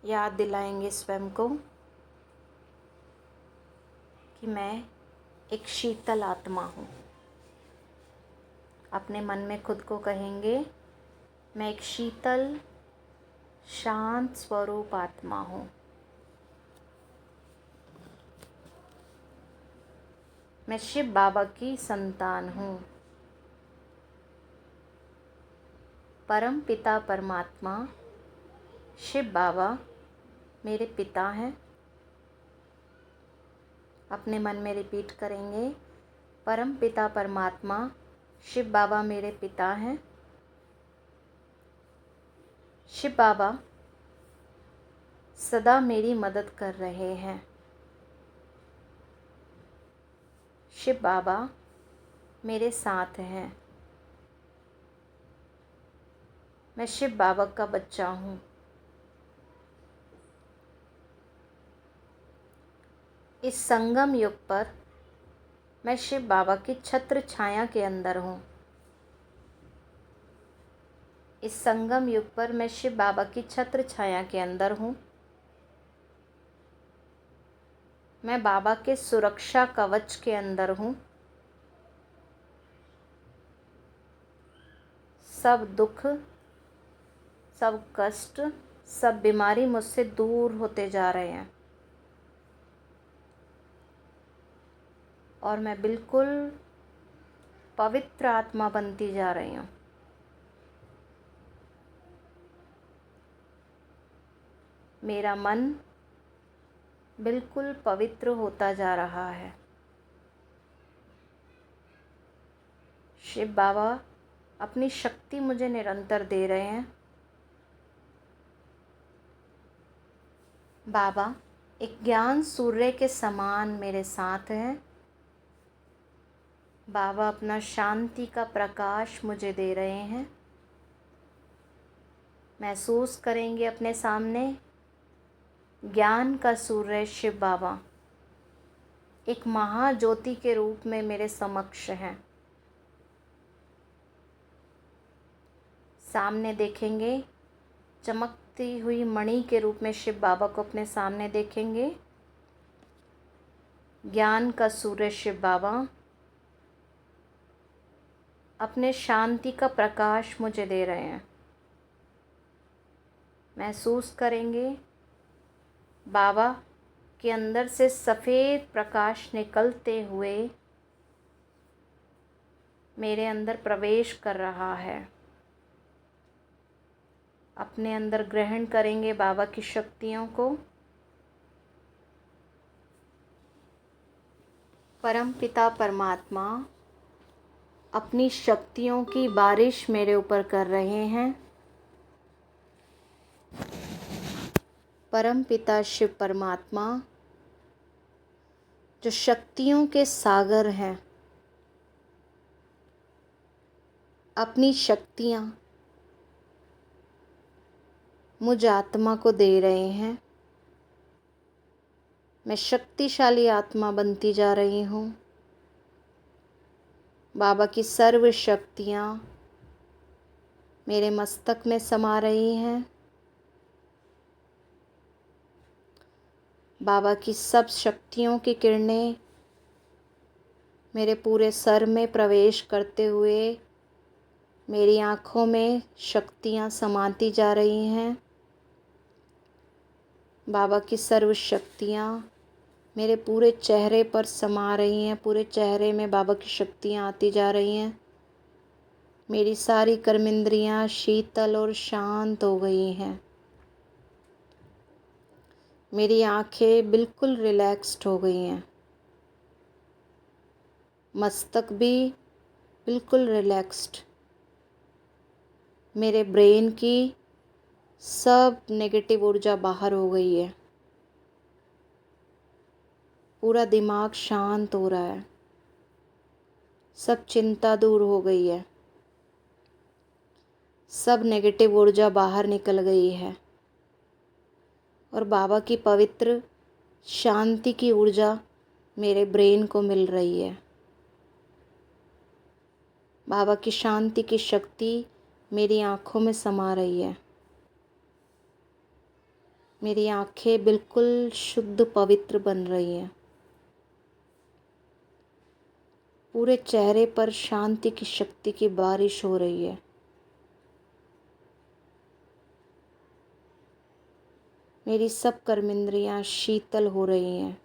याद दिलाएंगे स्वयं को कि मैं एक शीतल आत्मा हूँ। अपने मन में खुद को कहेंगे, मैं एक शीतल शांत स्वरूप आत्मा हूँ। मैं शिव बाबा की संतान हूँ। परम पिता परमात्मा शिव बाबा मेरे पिता हैं। अपने मन में रिपीट करेंगे, परम पिता परमात्मा शिव बाबा मेरे पिता हैं। शिव बाबा सदा मेरी मदद कर रहे हैं। शिव बाबा मेरे साथ हैं। मैं शिव बाबा का बच्चा हूँ। इस संगम युग पर मैं शिव बाबा की छत्र छाया के अंदर हूँ। इस संगम युग पर मैं शिव बाबा की छत्र छाया के अंदर हूँ। मैं बाबा के सुरक्षा कवच के अंदर हूँ। सब दुख, सब कष्ट, सब बीमारी मुझसे दूर होते जा रहे हैं और मैं बिल्कुल पवित्र आत्मा बनती जा रही हूँ। मेरा मन बिल्कुल पवित्र होता जा रहा है। शिव बाबा अपनी शक्ति मुझे निरंतर दे रहे हैं। बाबा एक ज्ञान सूर्य के समान मेरे साथ हैं। बाबा अपना शांति का प्रकाश मुझे दे रहे हैं। महसूस करेंगे अपने सामने ज्ञान का सूर्य शिव बाबा एक महाज्योति के रूप में मेरे समक्ष हैं। सामने देखेंगे, चमकती हुई मणि के रूप में शिव बाबा को अपने सामने देखेंगे। ज्ञान का सूर्य शिव बाबा अपने शांति का प्रकाश मुझे दे रहे हैं। महसूस करेंगे बाबा के अंदर से सफ़ेद प्रकाश निकलते हुए मेरे अंदर प्रवेश कर रहा है। अपने अंदर ग्रहण करेंगे बाबा की शक्तियों को। परम पिता परमात्मा अपनी शक्तियों की बारिश मेरे ऊपर कर रहे हैं। परम पिता शिव परमात्मा जो शक्तियों के सागर हैं, अपनी शक्तियाँ मुझ आत्मा को दे रहे हैं। मैं शक्तिशाली आत्मा बनती जा रही हूँ। बाबा की सर्व शक्तियाँ मेरे मस्तक में समा रही हैं। बाबा की सब शक्तियों की किरणें मेरे पूरे सर में प्रवेश करते हुए मेरी आँखों में शक्तियाँ समाती जा रही हैं। बाबा की सर्व शक्तियाँ मेरे पूरे चेहरे पर समा रही हैं। पूरे चेहरे में बाबा की शक्तियाँ आती जा रही हैं। मेरी सारी कर्मेंद्रियाँ शीतल और शांत हो गई हैं। मेरी आँखें बिल्कुल रिलैक्स्ड हो गई हैं। मस्तक भी बिल्कुल रिलैक्स्ड। मेरे ब्रेन की सब नेगेटिव ऊर्जा बाहर हो गई है। पूरा दिमाग शांत हो रहा है। सब चिंता दूर हो गई है। सब नेगेटिव ऊर्जा बाहर निकल गई है और बाबा की पवित्र शांति की ऊर्जा मेरे ब्रेन को मिल रही है। बाबा की शांति की शक्ति मेरी आँखों में समा रही है। मेरी आँखें बिल्कुल शुद्ध पवित्र बन रही हैं। पूरे चेहरे पर शांति की शक्ति की बारिश हो रही है। मेरी सब कर्मेंद्रियाँ शीतल हो रही हैं।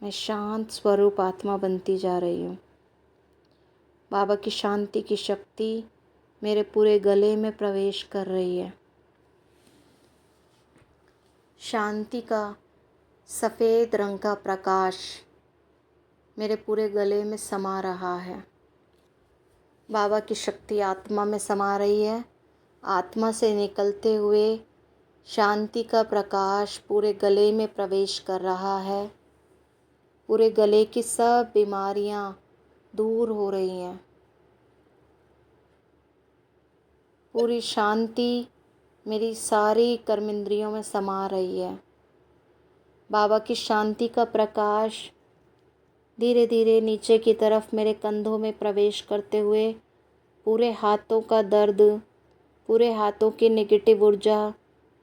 मैं शांत स्वरूप आत्मा बनती जा रही हूँ। बाबा की शांति की शक्ति मेरे पूरे गले में प्रवेश कर रही है। शांति का सफ़ेद रंग का प्रकाश मेरे पूरे गले में समा रहा है। बाबा की शक्ति आत्मा में समा रही है। आत्मा से निकलते हुए शांति का प्रकाश पूरे गले में प्रवेश कर रहा है। पूरे गले की सब बीमारियां दूर हो रही हैं। पूरी शांति मेरी सारी कर्मेंद्रियों में समा रही है। बाबा की शांति का प्रकाश धीरे धीरे नीचे की तरफ मेरे कंधों में प्रवेश करते हुए पूरे हाथों का दर्द, पूरे हाथों की नेगेटिव ऊर्जा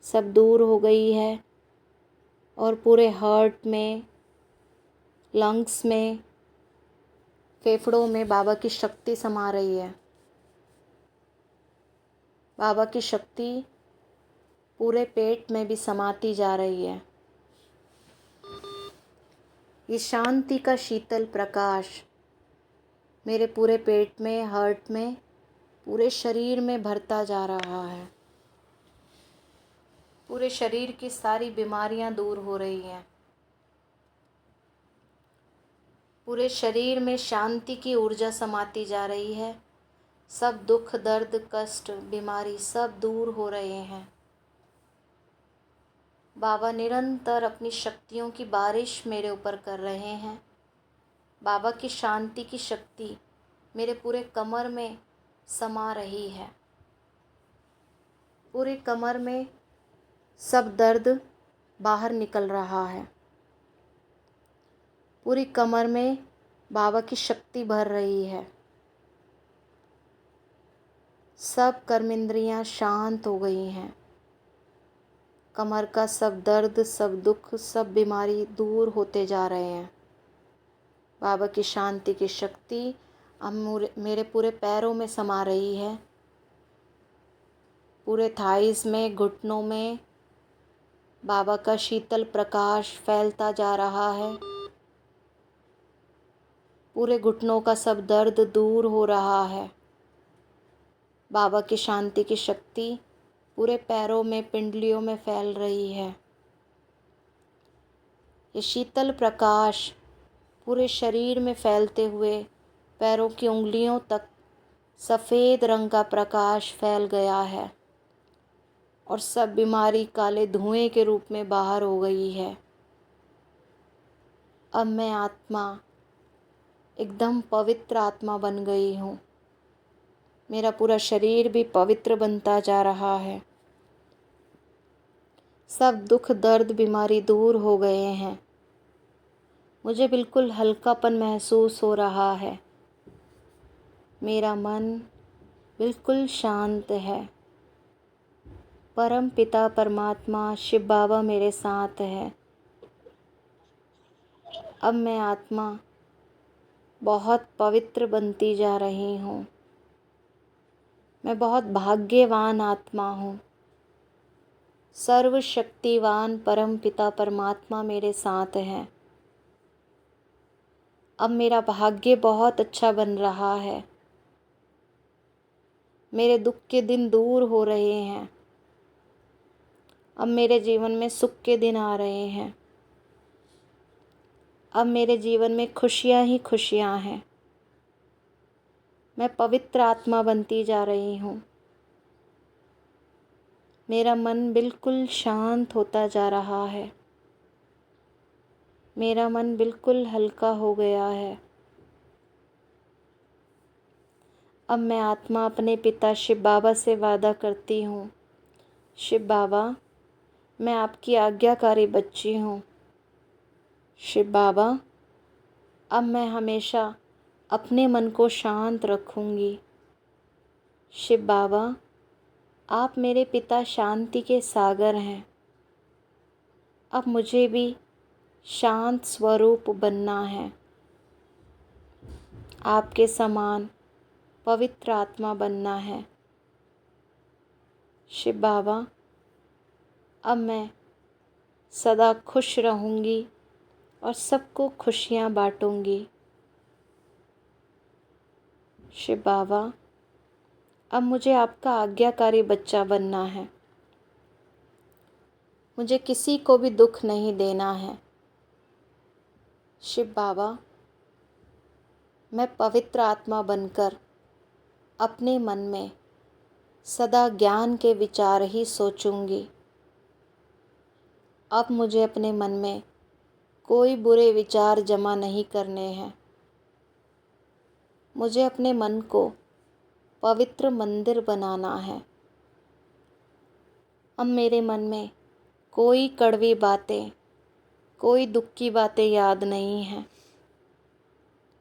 सब दूर हो गई है और पूरे हार्ट में, लंग्स में, फेफड़ों में बाबा की शक्ति समा रही है। बाबा की शक्ति पूरे पेट में भी समाती जा रही है। ये शांति का शीतल प्रकाश मेरे पूरे पेट में, हार्ट में, पूरे शरीर में भरता जा रहा है। पूरे शरीर की सारी बीमारियां दूर हो रही हैं। पूरे शरीर में शांति की ऊर्जा समाती जा रही है। सब दुख, दर्द, कष्ट, बीमारी सब दूर हो रहे हैं। बाबा निरंतर अपनी शक्तियों की बारिश मेरे ऊपर कर रहे हैं। बाबा की शांति की शक्ति मेरे पूरे कमर में समा रही है। पूरे कमर में सब दर्द बाहर निकल रहा है। पूरी कमर में बाबा की शक्ति भर रही है। सब कर्मेंद्रियां शांत हो गई हैं। कमर का सब दर्द, सब दुख, सब बीमारी दूर होते जा रहे हैं। बाबा की शांति की शक्ति अब मेरे पूरे पैरों में समा रही है। पूरे थाइस में, घुटनों में बाबा का शीतल प्रकाश फैलता जा रहा है। पूरे घुटनों का सब दर्द दूर हो रहा है। बाबा की शांति की शक्ति पूरे पैरों में, पिंडलियों में फैल रही है। ये शीतल प्रकाश पूरे शरीर में फैलते हुए पैरों की उंगलियों तक सफ़ेद रंग का प्रकाश फैल गया है और सब बीमारी काले धुएं के रूप में बाहर हो गई है। अब मैं आत्मा एकदम पवित्र आत्मा बन गई हूँ। मेरा पूरा शरीर भी पवित्र बनता जा रहा है। सब दुख, दर्द, बीमारी दूर हो गए हैं। मुझे बिल्कुल हल्कापन महसूस हो रहा है। मेरा मन बिल्कुल शांत है। परम पिता परमात्मा शिव बाबा मेरे साथ है। अब मैं आत्मा बहुत पवित्र बनती जा रही हूँ। मैं बहुत भाग्यवान आत्मा हूँ। सर्वशक्तिवान परम पिता परमात्मा मेरे साथ है। अब मेरा भाग्य बहुत अच्छा बन रहा है। मेरे दुख के दिन दूर हो रहे हैं। अब मेरे जीवन में सुख के दिन आ रहे हैं। अब मेरे जीवन में खुशियाँ ही खुशियाँ हैं। मैं पवित्र आत्मा बनती जा रही हूँ। मेरा मन बिल्कुल शांत होता जा रहा है। मेरा मन बिल्कुल हल्का हो गया है। अब मैं आत्मा अपने पिता शिव बाबा से वादा करती हूँ, शिव बाबा, मैं आपकी आज्ञाकारी बच्ची हूँ। शिव बाबा, अब मैं हमेशा अपने मन को शांत रखूँगी। शिव बाबा, आप मेरे पिता शांति के सागर हैं। अब मुझे भी शांत स्वरूप बनना है, आपके समान पवित्र आत्मा बनना है। शिव बाबा, अब मैं सदा खुश रहूँगी और सबको खुशियाँ बाँटूँगी। शिव बाबा, अब मुझे आपका आज्ञाकारी बच्चा बनना है। मुझे किसी को भी दुख नहीं देना है। शिव बाबा, मैं पवित्र आत्मा बनकर अपने मन में सदा ज्ञान के विचार ही सोचूंगी। अब मुझे अपने मन में कोई बुरे विचार जमा नहीं करने हैं। मुझे अपने मन को पवित्र मंदिर बनाना है। अब मेरे मन में कोई कड़वी बातें, कोई दुख की बातें याद नहीं हैं।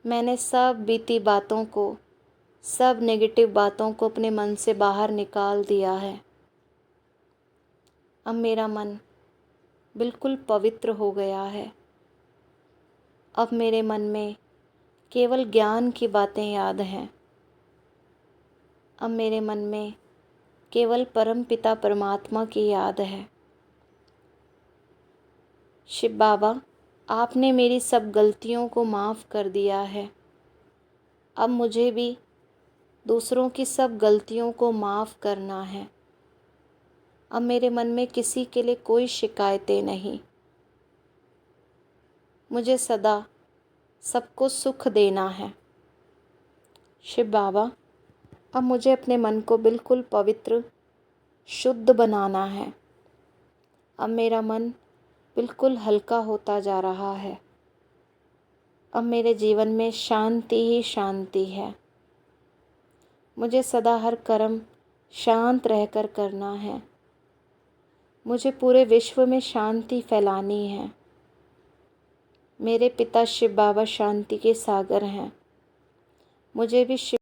मैंने सब बीती बातों को, सब नेगेटिव बातों को अपने मन से बाहर निकाल दिया है। अब मेरा मन बिल्कुल पवित्र हो गया है। अब मेरे मन में केवल ज्ञान की बातें याद हैं। अब मेरे मन में केवल परम पिता परमात्मा की याद है। शिव बाबा, आपने मेरी सब गलतियों को माफ़ कर दिया है। अब मुझे भी दूसरों की सब गलतियों को माफ़ करना है। अब मेरे मन में किसी के लिए कोई शिकायतें नहीं। मुझे सदा सबको सुख देना है। शिव बाबा, अब मुझे अपने मन को बिल्कुल पवित्र, शुद्ध बनाना है। अब मेरा मन बिल्कुल हल्का होता जा रहा है। अब मेरे जीवन में शांति ही शांति है। मुझे सदा हर कर्म शांत रहकर करना है। मुझे पूरे विश्व में शांति फैलानी है। मेरे पिता शिव बाबा शांति के सागर हैं। मुझे भी शिव